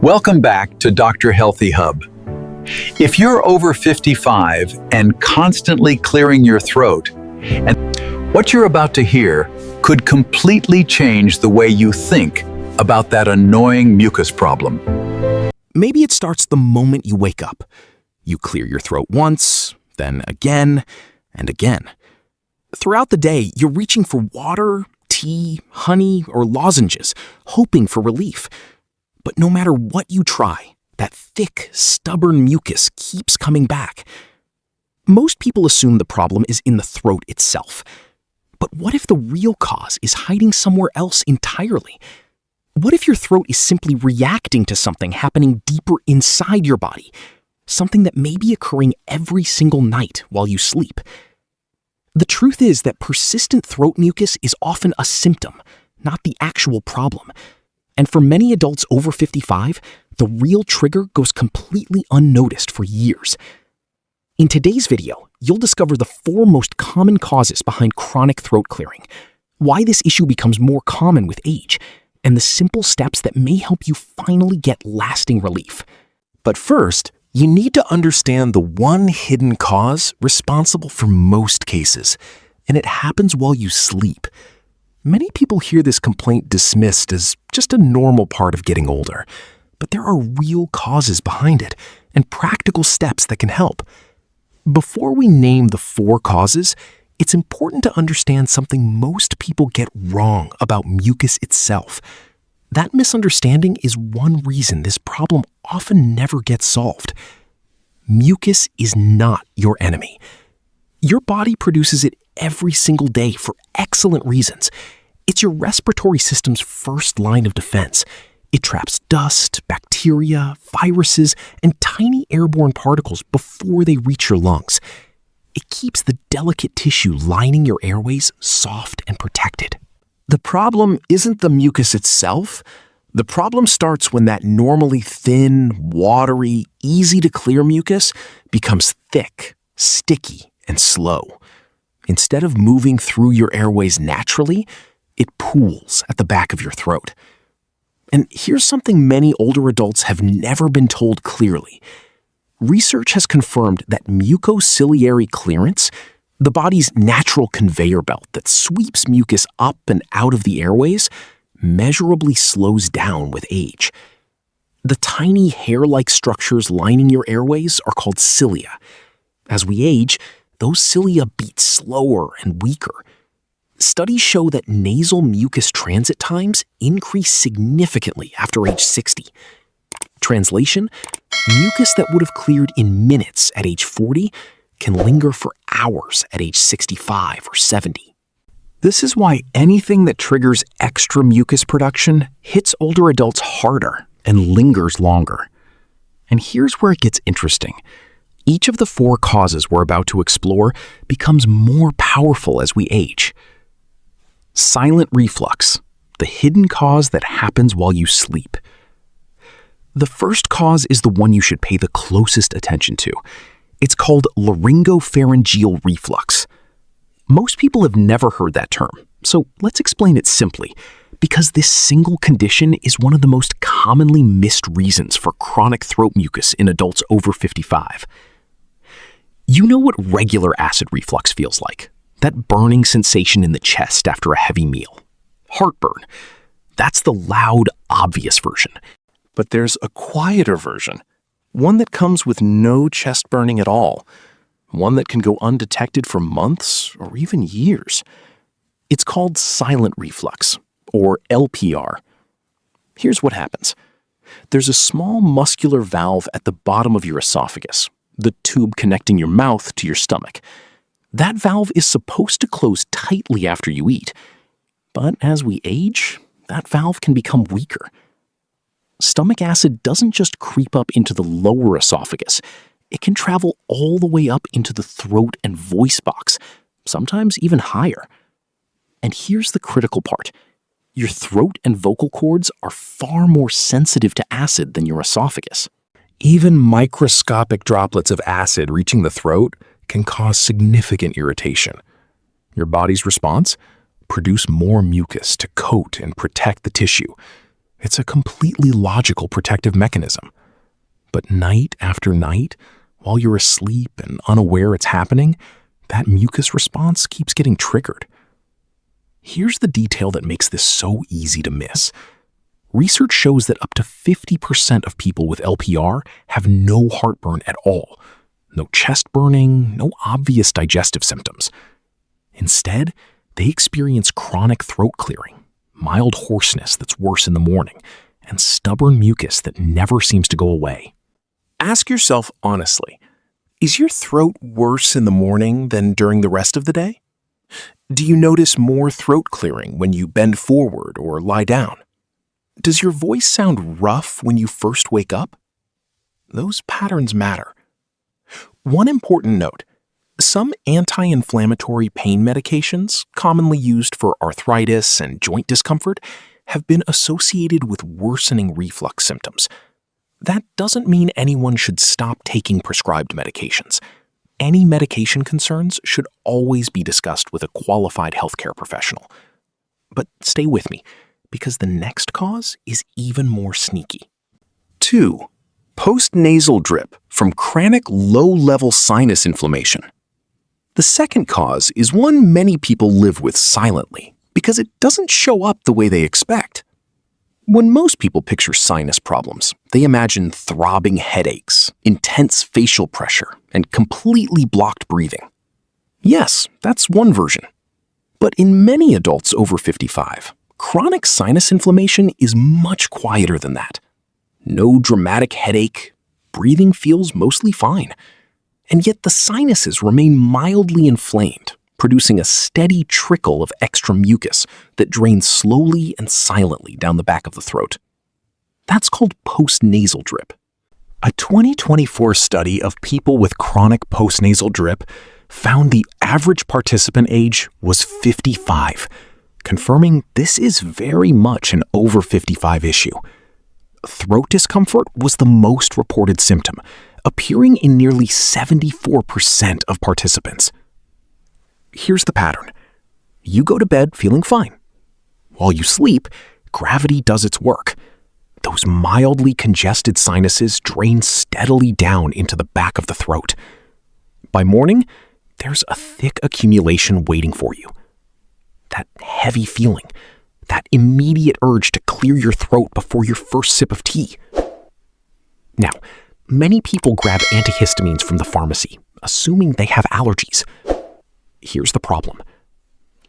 Welcome back to Dr. Healthy Hub. If you're over 55 and constantly clearing your throat, and what you're about to hear could completely change the way you think about that annoying mucus problem. Maybe it starts the moment you wake up. You clear your throat once, then again, and again. Throughout the day, you're reaching for water, tea, honey, or lozenges, hoping for relief. But no matter what you try, that thick, stubborn mucus keeps coming back. Most people assume the problem is in the throat itself. But what if the real cause is hiding somewhere else entirely? What if your throat is simply reacting to something happening deeper inside your body? Something that may be occurring every single night while you sleep. The truth is that persistent throat mucus is often a symptom, not the actual problem. And for many adults over 55, the real trigger goes completely unnoticed for years. In today's video, you'll discover the 4 most common causes behind chronic throat clearing, why this issue becomes more common with age, and the simple steps that may help you finally get lasting relief. But first, you need to understand the one hidden cause responsible for most cases, and it happens while you sleep. Many people hear this complaint dismissed as just a normal part of getting older, but there are real causes behind it and practical steps that can help. Before we name the 4 causes, it's important to understand something most people get wrong about mucus itself. That misunderstanding is one reason this problem often never gets solved. Mucus is not your enemy. Your body produces it every single day for excellent reasons. It's your respiratory system's first line of defense. It traps dust, bacteria, viruses, and tiny airborne particles before they reach your lungs. It keeps the delicate tissue lining your airways soft and protected. The problem isn't the mucus itself. The problem starts when that normally thin, watery, easy-to-clear mucus becomes thick, sticky, and slow. Instead of moving through your airways naturally, it pools at the back of your throat. And here's something many older adults have never been told clearly. Research has confirmed that mucociliary clearance, the body's natural conveyor belt that sweeps mucus up and out of the airways, measurably slows down with age. The tiny hair-like structures lining your airways are called cilia. As we age, those cilia beat slower and weaker. Studies show that nasal mucus transit times increase significantly after age 60. Translation: mucus that would have cleared in minutes at age 40 can linger for hours at age 65 or 70. This is why anything that triggers extra mucus production hits older adults harder and lingers longer. And here's where it gets interesting. Each of the 4 causes we're about to explore becomes more powerful as we age. Silent reflux, the hidden cause that happens while you sleep. The first cause is the one you should pay the closest attention to. It's called laryngopharyngeal reflux. Most people have never heard that term, so let's explain it simply, because this single condition is one of the most commonly missed reasons for chronic throat mucus in adults over 55. You know what regular acid reflux feels like. That burning sensation in the chest after a heavy meal. Heartburn. That's the loud, obvious version. But there's a quieter version, one that comes with no chest burning at all, one that can go undetected for months or even years. It's called silent reflux, or LPR. Here's what happens. There's a small muscular valve at the bottom of your esophagus, the tube connecting your mouth to your stomach. That valve is supposed to close tightly after you eat, but as we age, that valve can become weaker. Stomach acid doesn't just creep up into the lower esophagus. It can travel all the way up into the throat and voice box, sometimes even higher. And here's the critical part. Your throat and vocal cords are far more sensitive to acid than your esophagus. Even microscopic droplets of acid reaching the throat can cause significant irritation. Your body's response? Produce more mucus to coat and protect the tissue. It's a completely logical protective mechanism. But night after night, while you're asleep and unaware it's happening, that mucus response keeps getting triggered. Here's the detail that makes this so easy to miss. Research shows that up to 50% of people with LPR have no heartburn at all, no chest burning, no obvious digestive symptoms. Instead, they experience chronic throat clearing, mild hoarseness that's worse in the morning, and stubborn mucus that never seems to go away. Ask yourself honestly, is your throat worse in the morning than during the rest of the day? Do you notice more throat clearing when you bend forward or lie down? Does your voice sound rough when you first wake up? Those patterns matter. One important note, some anti-inflammatory pain medications, commonly used for arthritis and joint discomfort, have been associated with worsening reflux symptoms. That doesn't mean anyone should stop taking prescribed medications. Any medication concerns should always be discussed with a qualified healthcare professional. But stay with me, because the next cause is even more sneaky. 2. Postnasal drip from chronic low-level sinus inflammation. The second cause is one many people live with silently because it doesn't show up the way they expect. When most people picture sinus problems, they imagine throbbing headaches, intense facial pressure, and completely blocked breathing. Yes, that's one version. But in many adults over 55, chronic sinus inflammation is much quieter than that. No dramatic headache, breathing feels mostly fine, and yet the sinuses remain mildly inflamed, producing a steady trickle of extra mucus that drains slowly and silently down the back of the throat. That's called postnasal drip. A 2024 study of people with chronic postnasal drip found the average participant age was 55, confirming this is very much an over 55 issue. Throat discomfort was the most reported symptom, appearing in nearly 74% of participants. Here's the pattern. You go to bed feeling fine. While you sleep, gravity does its work. Those mildly congested sinuses drain steadily down into the back of the throat. By morning, there's a thick accumulation waiting for you. That heavy feeling, that immediate urge to clear your throat before your first sip of tea. Now, many people grab antihistamines from the pharmacy, assuming they have allergies. Here's the problem.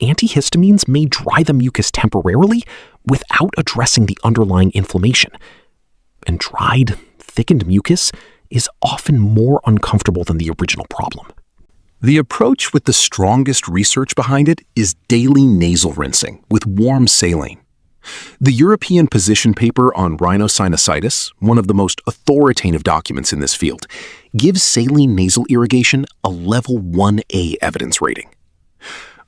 Antihistamines may dry the mucus temporarily without addressing the underlying inflammation. And dried, thickened mucus is often more uncomfortable than the original problem. The approach with the strongest research behind it is daily nasal rinsing with warm saline. The European position paper on rhinosinusitis, one of the most authoritative documents in this field, gives saline nasal irrigation a level 1A evidence rating.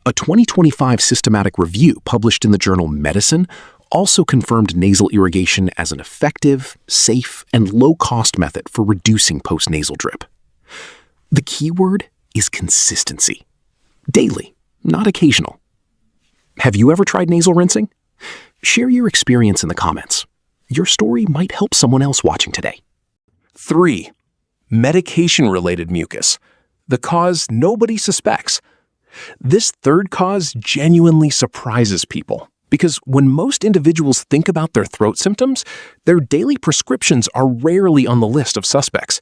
A 2025 systematic review published in the journal Medicine also confirmed nasal irrigation as an effective, safe, and low-cost method for reducing postnasal drip. The key word is consistency. Daily, not occasional. Have you ever tried nasal rinsing? Share your experience in the comments. Your story might help someone else watching today. 3. Medication-related mucus, the cause nobody suspects. This third cause genuinely surprises people because when most individuals think about their throat symptoms, their daily prescriptions are rarely on the list of suspects.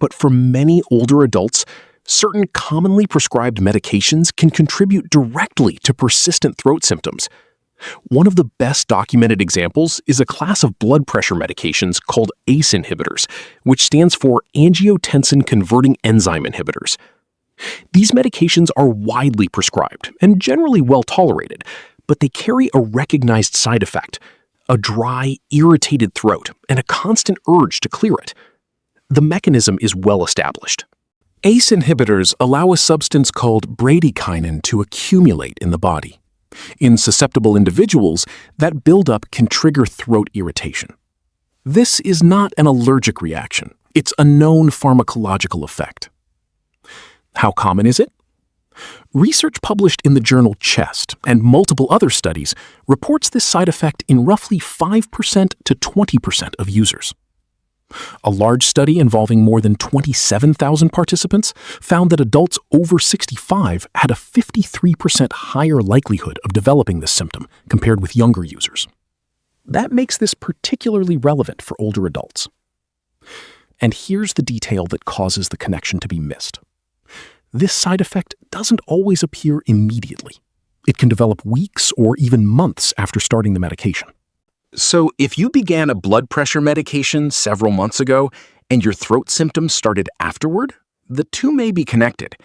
But for many older adults, certain commonly prescribed medications can contribute directly to persistent throat symptoms. One of the best documented examples is a class of blood pressure medications called ACE inhibitors, which stands for angiotensin-converting enzyme inhibitors. These medications are widely prescribed and generally well tolerated, but they carry a recognized side effect: a dry, irritated throat and a constant urge to clear it. The mechanism is well established. ACE inhibitors allow a substance called bradykinin to accumulate in the body. In susceptible individuals, that buildup can trigger throat irritation. This is not an allergic reaction. It's a known pharmacological effect. How common is it? Research published in the journal Chest and multiple other studies reports this side effect in roughly 5% to 20% of users. A large study involving more than 27,000 participants found that adults over 65 had a 53% higher likelihood of developing this symptom compared with younger users. That makes this particularly relevant for older adults. And here's the detail that causes the connection to be missed. This side effect doesn't always appear immediately. It can develop weeks or even months after starting the medication. So if you began a blood pressure medication several months ago and your throat symptoms started afterward, the two may be connected.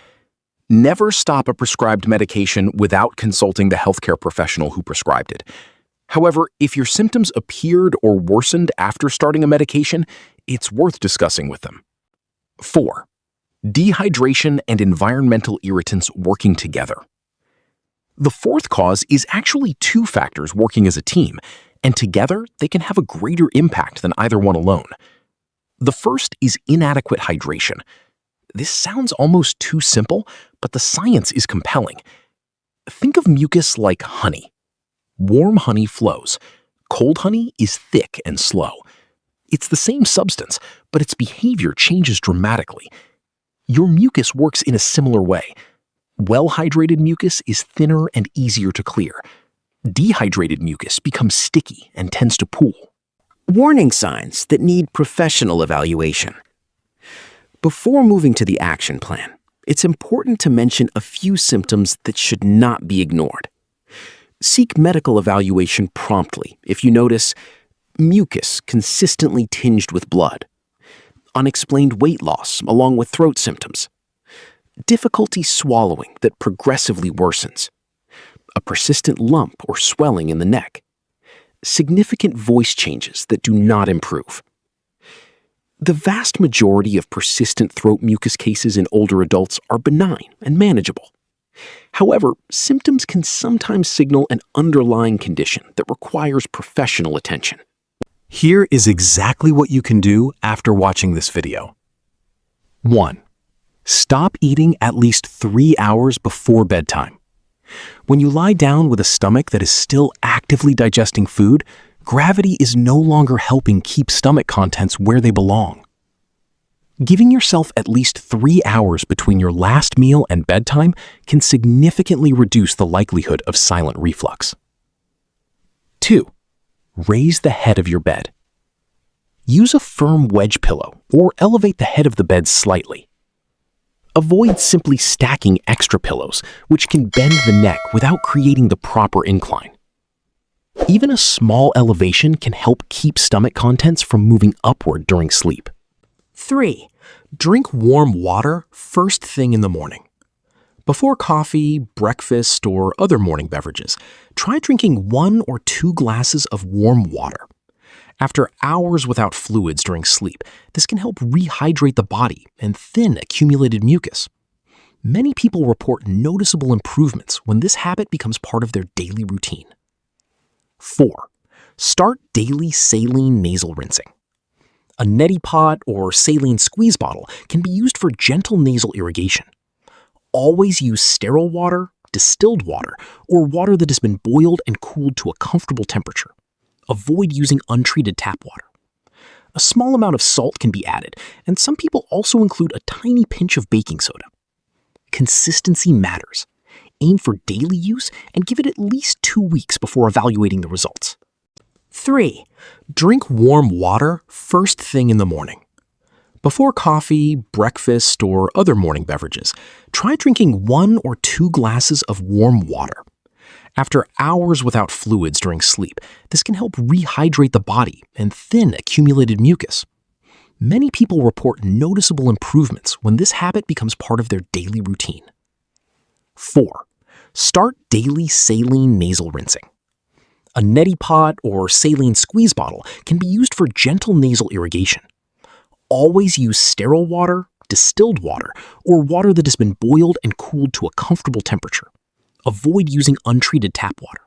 Never stop a prescribed medication without consulting the healthcare professional who prescribed it. However, if your symptoms appeared or worsened after starting a medication, it's worth discussing with them. 4. Dehydration and environmental irritants working together. The fourth cause is actually two factors working as a team, and together they can have a greater impact than either one alone. The first is inadequate hydration. This sounds almost too simple, but the science is compelling. Think of mucus like honey. Warm honey flows. Cold honey is thick and slow. It's the same substance, but its behavior changes dramatically. Your mucus works in a similar way. Well-hydrated mucus is thinner and easier to clear. Dehydrated mucus becomes sticky and tends to pool. Warning signs that need professional evaluation. Before moving to the action plan, it's important to mention a few symptoms that should not be ignored. Seek medical evaluation promptly if you notice mucus consistently tinged with blood, unexplained weight loss along with throat symptoms, difficulty swallowing that progressively worsens, a persistent lump or swelling in the neck, significant voice changes that do not improve. The vast majority of persistent throat mucus cases in older adults are benign and manageable. However, symptoms can sometimes signal an underlying condition that requires professional attention. Here is exactly what you can do after watching this video. 1. Stop eating at least 3 hours before bedtime. When you lie down with a stomach that is still actively digesting food, gravity is no longer helping keep stomach contents where they belong. Giving yourself at least 3 hours between your last meal and bedtime can significantly reduce the likelihood of silent reflux. 2. Raise the head of your bed. Use a firm wedge pillow or elevate the head of the bed slightly. Avoid simply stacking extra pillows, which can bend the neck without creating the proper incline. Even a small elevation can help keep stomach contents from moving upward during sleep. 3. Drink warm water first thing in the morning. Before coffee, breakfast, or other morning beverages, try drinking 1 or 2 glasses of warm water. After hours without fluids during sleep, this can help rehydrate the body and thin accumulated mucus. Many people report noticeable improvements when this habit becomes part of their daily routine. 4. Start daily saline nasal rinsing. A neti pot or saline squeeze bottle can be used for gentle nasal irrigation. Always use sterile water, distilled water, or water that has been boiled and cooled to a comfortable temperature. Avoid using untreated tap water. A small amount of salt can be added, and some people also include a tiny pinch of baking soda. Consistency matters. Aim for daily use and give it at least 2 weeks before evaluating the results. 3. Drink warm water first thing in the morning. Before coffee, breakfast, or other morning beverages, try drinking 1 or 2 glasses of warm water. After hours without fluids during sleep, this can help rehydrate the body and thin accumulated mucus. Many people report noticeable improvements when this habit becomes part of their daily routine. 4. Start daily saline nasal rinsing. A neti pot or saline squeeze bottle can be used for gentle nasal irrigation. Always use sterile water, distilled water, or water that has been boiled and cooled to a comfortable temperature. Avoid using untreated tap water.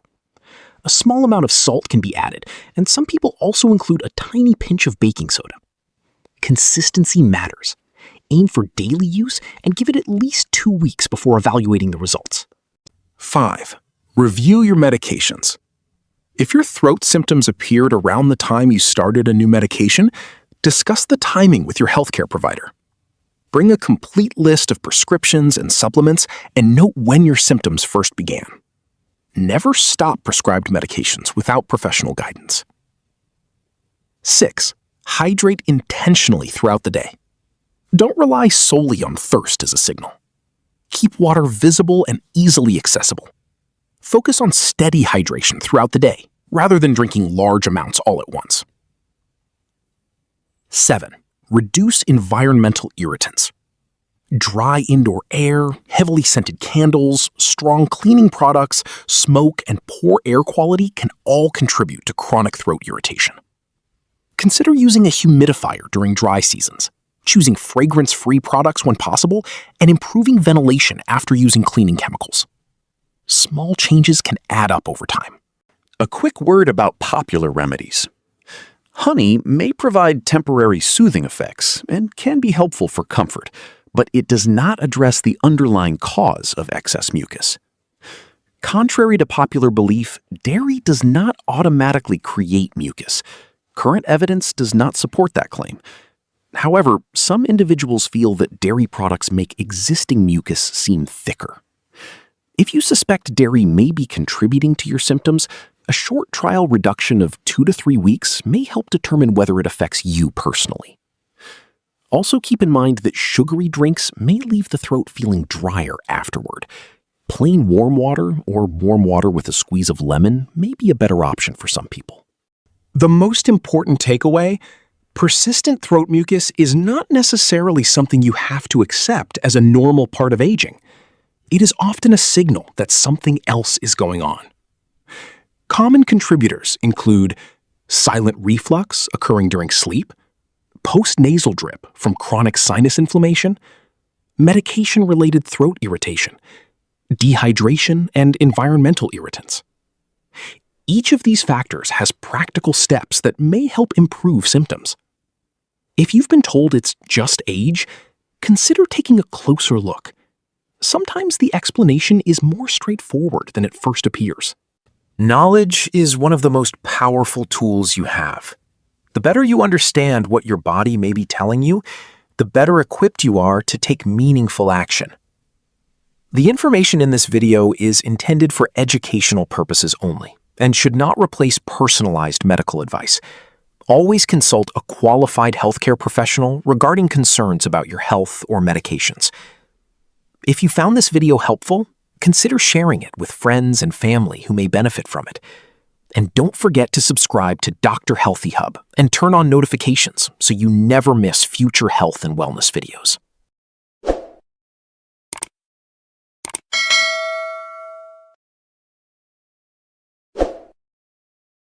A small amount of salt can be added, and some people also include a tiny pinch of baking soda. Consistency matters. Aim for daily use and give it at least 2 weeks before evaluating the results. 5. Review your medications. If your throat symptoms appeared around the time you started a new medication, discuss the timing with your healthcare provider. Bring a complete list of prescriptions and supplements and note when your symptoms first began. Never stop prescribed medications without professional guidance. 6. Hydrate intentionally throughout the day. Don't rely solely on thirst as a signal. Keep water visible and easily accessible. Focus on steady hydration throughout the day, rather than drinking large amounts all at once. 7. Reduce environmental irritants. Dry indoor air, heavily scented candles, strong cleaning products, smoke, and poor air quality can all contribute to chronic throat irritation. Consider using a humidifier during dry seasons, choosing fragrance-free products when possible, and improving ventilation after using cleaning chemicals. Small changes can add up over time. A quick word about popular remedies. Honey may provide temporary soothing effects and can be helpful for comfort, but it does not address the underlying cause of excess mucus. Contrary to popular belief, dairy does not automatically create mucus. Current evidence does not support that claim. However, some individuals feel that dairy products make existing mucus seem thicker. If you suspect dairy may be contributing to your symptoms, a short trial reduction of 2 to 3 weeks may help determine whether it affects you personally. Also keep in mind that sugary drinks may leave the throat feeling drier afterward. Plain warm water or warm water with a squeeze of lemon may be a better option for some people. The most important takeaway: persistent throat mucus is not necessarily something you have to accept as a normal part of aging. It is often a signal that something else is going on. Common contributors include silent reflux occurring during sleep, post-nasal drip from chronic sinus inflammation, medication-related throat irritation, dehydration, and environmental irritants. Each of these factors has practical steps that may help improve symptoms. If you've been told it's just age, consider taking a closer look. Sometimes the explanation is more straightforward than it first appears. Knowledge is one of the most powerful tools you have. The better you understand what your body may be telling you, the better equipped you are to take meaningful action. The information in this video is intended for educational purposes only and should not replace personalized medical advice. Always consult a qualified healthcare professional regarding concerns about your health or medications. If you found this video helpful, consider sharing it with friends and family who may benefit from it. And don't forget to subscribe to Dr. Healthy Hub and turn on notifications so you never miss future health and wellness videos.